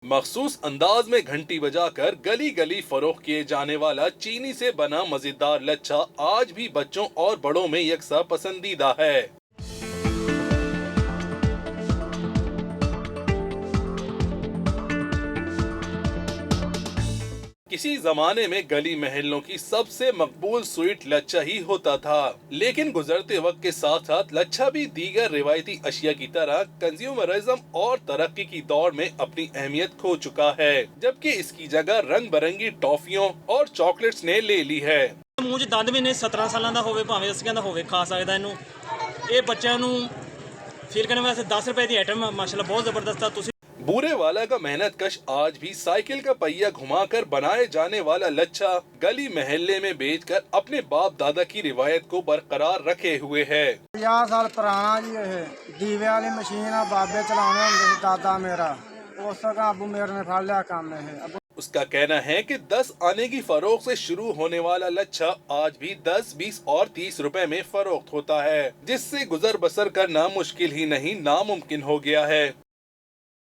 मखसूस अंदाज में घंटी बजाकर गली गली फरोख्त किए जाने वाला चीनी से बना मजेदार लच्छा आज भी बच्चों और बड़ों में यकसा पसंदीदा है। किसी जमाने में गली महलों की सबसे मकबूल स्वीट लच्छा ही होता था, लेकिन गुजरते वक्त के साथ साथ लच्छा भी दीगर रिवायती अशिया की तरह कंज्यूमरिज्म और तरक्की की दौड़ में अपनी अहमियत खो चुका है, जबकि इसकी जगह रंग बिरंगी टॉफियों और चॉकलेट्स ने ले ली है। ਮੂੰਹ 'ਚ ਦੰਦ ਵੀ ਨੇ 17 ਸਾਲਾਂ ਦਾ ਹੋਵੇ ਭਾਵੇਂ 80 ਦਾ ਹੋਵੇ ਖਾ ਸਕਦਾ ਇਹਨੂੰ। ਇਹ ਬੱਚਿਆਂ ਨੂੰ ਫੀਲ ਕਰਨ ਵਾਸਤੇ 10 ਰੁਪਏ ਦੀ ਆਈਟਮ ਮਾਸ਼ਾਅੱਲਾ ਬਹੁਤ ਜ਼ਬਰਦਸਤ ਆ। ਤੁਸੀਂ बूरे वाला का मेहनत कश आज भी साइकिल का पहिया घुमाकर बनाए जाने वाला लच्छा गली महल्ले में बेचकर अपने बाप दादा की रिवायत को बरकरार रखे हुए है। 50 साल पुराना जी ਇਹ ਦੀਵੇ ਵਾਲੀ ਮਸ਼ੀਨ ਆ ਬਾਬੇ ਚਲਾਉਣੇ ਹੁੰਦੇ ਸੀ ਦਾਦਾ ਮੇਰਾ ਉਸ ਦਾ ਅਬੂ ਮੇਰੇ ਨੇ ਫੜ ਲਿਆ ਕੰਮ ਇਹ। उसका कहना है कि 10 आने की फरोख्त से शुरू होने वाला लच्छा आज भी 10, 20 और 30 रुपए में फरोख्त होता है, जिससे गुजर बसर करना मुश्किल ही नहीं नामुमकिन हो गया है।